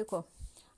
देखो,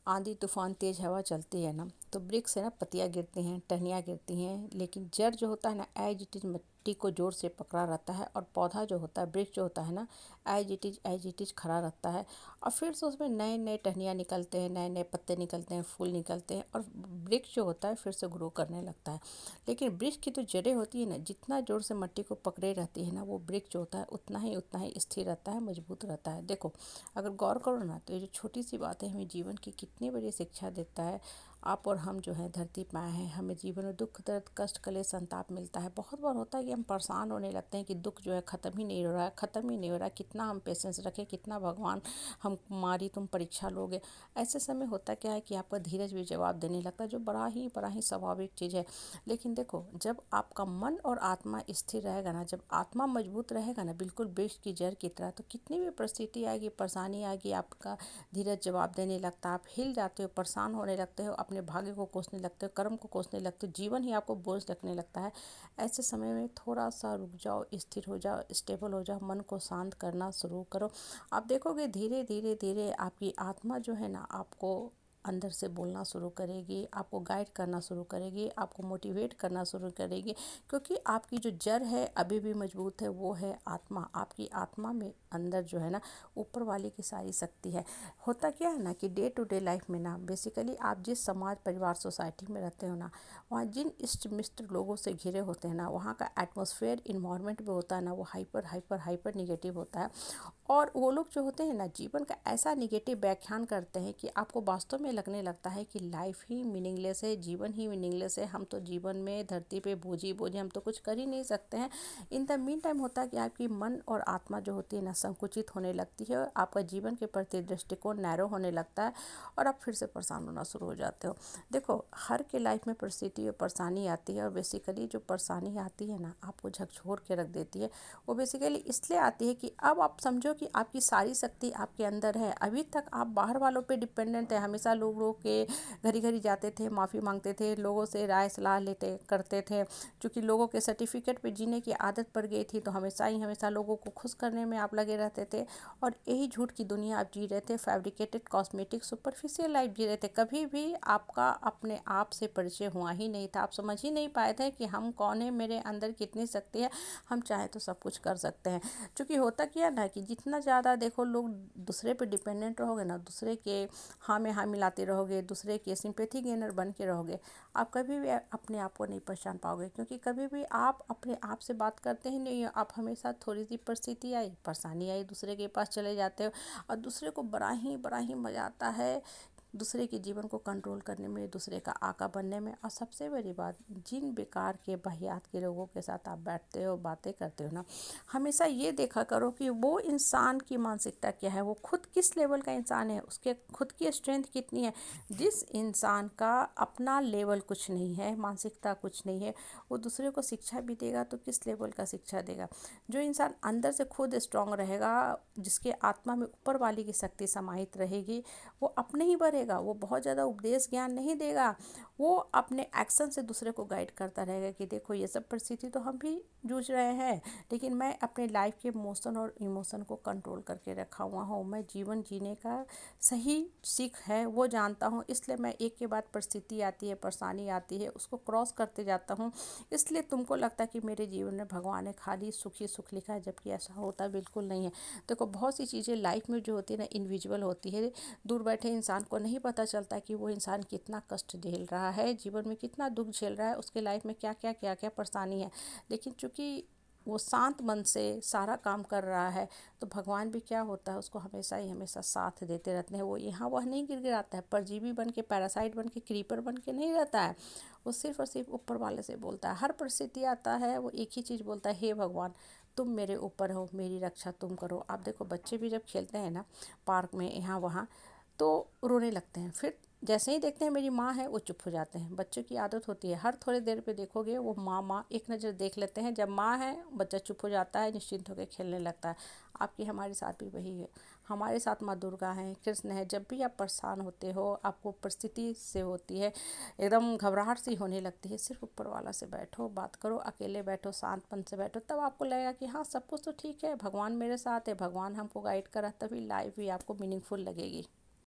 आंधी तूफान तेज हवा चलती है ना, तो वृक्ष है ना, पत्तियां गिरती हैं, टहनियाँ गिरती हैं, लेकिन जड़ जो होता है ना, एज इट इज मिट्टी को जोर से पकड़ा रहता है। और पौधा जो होता है, वृक्ष जो होता है ना, एज इट इज खड़ा रहता है। और फिर से उसमें नए नए टहनियाँ निकलते हैं, नए नए पत्ते निकलते हैं, फूल निकलते हैं, और वृक्ष जो होता है फिर से ग्रो करने लगता है। लेकिन वृक्ष की जो जड़ें होती है ना, जितना जोर से मिट्टी को पकड़े रहती है ना, वो वृक्ष जो होता है उतना ही स्थिर रहता है, मजबूत रहता है। देखो, अगर गौर करो ना, तो ये जो छोटी सी बात है हमें जीवन की कितनी बड़ी शिक्षा देता है। आप और हम जो है धरती पे आए हैं, हमें जीवन में दुख दर्द कष्ट कलेश संताप मिलता है। बहुत बार होता है कि हम परेशान होने लगते हैं कि दुख जो है ख़त्म ही नहीं हो रहा है, ख़त्म ही नहीं हो रहा है, कितना हम पेशेंस रखें, कितना भगवान हम हमारी तुम परीक्षा लोगे। ऐसे समय होता क्या है कि आपका धीरज भी जवाब देने लगता है, जो बड़ा ही स्वाभाविक चीज़ है। लेकिन देखो, जब आपका मन और आत्मा स्थिर रहेगा ना, जब आत्मा मजबूत रहेगा ना, बिल्कुल वृक्ष की जड़ की तरह, तो कितनी भी परिस्थिति आएगी, परेशानी आएगी, आपका धीरज जवाब देने लगता है। आप हिल जाते हो, परेशान होने लगते हो, अपने भाग्य को कोसने लगते हो, कर्म को कोसने लगते हो, जीवन ही आपको बोझ लगने लगता है। ऐसे समय में थोड़ा सा रुक जाओ, स्थिर हो जाओ, स्टेबल हो जाओ, मन को शांत करना शुरू करो। आप देखोगे धीरे धीरे धीरे आपकी आत्मा जो है ना, आपको अंदर से बोलना शुरू करेगी, आपको गाइड करना शुरू करेगी, आपको मोटिवेट करना शुरू करेगी। क्योंकि आपकी जो जड़ है अभी भी मजबूत है, वो है आत्मा। आपकी आत्मा में अंदर जो है ना, ऊपर वाले की सारी शक्ति है। होता क्या है ना कि डे टू डे लाइफ में ना, बेसिकली आप जिस समाज परिवार सोसाइटी में रहते हो ना, वहाँ जिन इष्ट मित्र लोगों से घिरे होते हैं ना, वहाँ का एटमॉस्फेयर इन्वायरमेंट भी होता है ना, वो हाइपर हाइपर हाइपर निगेटिव होता है। और वो लोग जो होते हैं ना, जीवन का ऐसा निगेटिव व्याख्यान करते हैं कि आपको वास्तव में लगने लगता है कि लाइफ ही मीनिंगलेस है, जीवन ही मीनिंगलेस है, हम तो जीवन में धरती पे बोझ ही हम तो कुछ कर ही नहीं सकते हैं। इन द मीन टाइम होता है कि आपकी मन और आत्मा जो होती है ना, संकुचित होने लगती है, आपका जीवन के प्रति दृष्टिकोण नैरो होने लगता है, और आप फिर से परेशान होना शुरू हो जाते हो। देखो, हर के लाइफ में परिस्थिति और परेशानी आती है, और बेसिकली जो परेशानी आती है ना, आपको झकझोर के रख देती है। वो बेसिकली इसलिए आती है कि अब आप समझो कि आपकी सारी शक्ति आपके अंदर है। अभी तक आप बाहर वालों पे डिपेंडेंट है, हमेशा लोगों के घरी घरी जाते थे, माफ़ी मांगते थे, लोगों से राय सलाह लेते करते थे। क्योंकि लोगों के सर्टिफिकेट पे जीने की आदत पड़ गई थी, तो हमेशा लोगों को खुश करने में आप लगे रहते थे। और यही झूठ की दुनिया आप जी रहे थे, फैब्रिकेटेड कॉस्मेटिक सुपरफिशियल लाइफ जी रहे थे। कभी भी आपका अपने आप से परिचय हुआ ही नहीं था, आप समझ ही नहीं पाए थे कि हम कौन है, मेरे अंदर कितनी शक्ति है, हम चाहे तो सब कुछ कर सकते हैं। क्योंकि होता क्या ना कि जितना ज़्यादा देखो लोग दूसरे पे डिपेंडेंट रहोगे ना, दूसरे के हाँ में हाँ मिलाते रहोगे, दूसरे के सिंपैथी गेनर बन के रहोगे, आप कभी भी अपने आप को नहीं पहचान पाओगे। क्योंकि कभी भी आप अपने आप से बात करते ही नहीं हो, आप हमेशा थोड़ी सी परिस्थिति आई, परेशानी आई, दूसरे के पास चले जाते हो, और दूसरे को बड़ा ही मज़ा आता है दूसरे के जीवन को कंट्रोल करने में, दूसरे का आका बनने में। और सबसे बड़ी बात, जिन बेकार के वाहियात के लोगों के साथ आप बैठते हो, बातें करते हो ना, हमेशा ये देखा करो कि वो इंसान की मानसिकता क्या है, वो खुद किस लेवल का इंसान है, उसके खुद की स्ट्रेंथ कितनी है। जिस इंसान का अपना लेवल कुछ नहीं है, मानसिकता कुछ नहीं है, वो दूसरे को शिक्षा भी देगा तो किस लेवल का शिक्षा देगा। जो इंसान अंदर से खुद स्ट्रांग रहेगा, जिसके आत्मा में ऊपर वाली की शक्ति समाहित रहेगी, वो अपने ही बढ़ेगा। वो बहुत ज़्यादा उपदेश ज्ञान नहीं देगा, वो अपने एक्शन से दूसरे को गाइड करता रहेगा कि देखो ये सब परिस्थिति तो हम भी जूझ रहे हैं, लेकिन मैं अपने लाइफ के मोशन और इमोशन को कंट्रोल करके रखा हुआ हूँ। मैं जीवन जीने का सही सीख है वो जानता हूँ, इसलिए मैं एक के बाद परिस्थिति आती है, परेशानी आती है, उसको क्रॉस करते जाता हूँ। इसलिए तुमको लगता है कि मेरे जीवन में भगवान ने खाली सुख ही सुख लिखा है, जबकि ऐसा होता बिल्कुल नहीं है। देखो, बहुत सी चीज़ें लाइफ में जो होती है ना, इनविजिबल होती है। दूर बैठे इंसान को नहीं पता चलता कि वो इंसान कितना कष्ट झेल रहा है, जीवन में कितना दुख झेल रहा है, उसके लाइफ में क्या क्या परेशानी है। लेकिन चूंकि वो शांत मन से सारा काम कर रहा है, तो भगवान भी क्या होता है, उसको हमेशा साथ देते रहते हैं। वो यहाँ वह नहीं गिर गिराता है, परजीवी बन के, पैरासाइट बन के, क्रीपर बन के नहीं रहता है। वो सिर्फ और सिर्फ ऊपर वाले से बोलता है। हर परिस्थिति आता है, वो एक ही चीज़ बोलता है, हे भगवान तुम मेरे ऊपर हो, मेरी रक्षा तुम करो। आप देखो, बच्चे भी जब खेलते हैं ना पार्क में, यहाँ वहाँ, तो रोने लगते हैं, फिर जैसे ही देखते हैं मेरी माँ है, वो चुप हो जाते हैं। बच्चों की आदत होती है, हर थोड़ी देर पे देखोगे वो माँ एक नज़र देख लेते हैं। जब माँ है, बच्चा चुप हो जाता है, निश्चिंत होकर खेलने लगता है। आपकी हमारे साथ भी वही है। हमारे साथ माँ दुर्गा हैं, कृष्ण है। जब भी आप परेशान होते हो, आपको परिस्थिति से होती है, एकदम घबराहट सी होने लगती है, सिर्फ ऊपर वाला से बैठो, बात करो, अकेले बैठो, शांतपन से बैठो, तब आपको लगेगा कि हाँ, सब कुछ तो ठीक है, भगवान मेरे साथ है, भगवान हमको गाइड कर रहा है, तभी लाइफ भी आपको मीनिंगफुल लगेगी।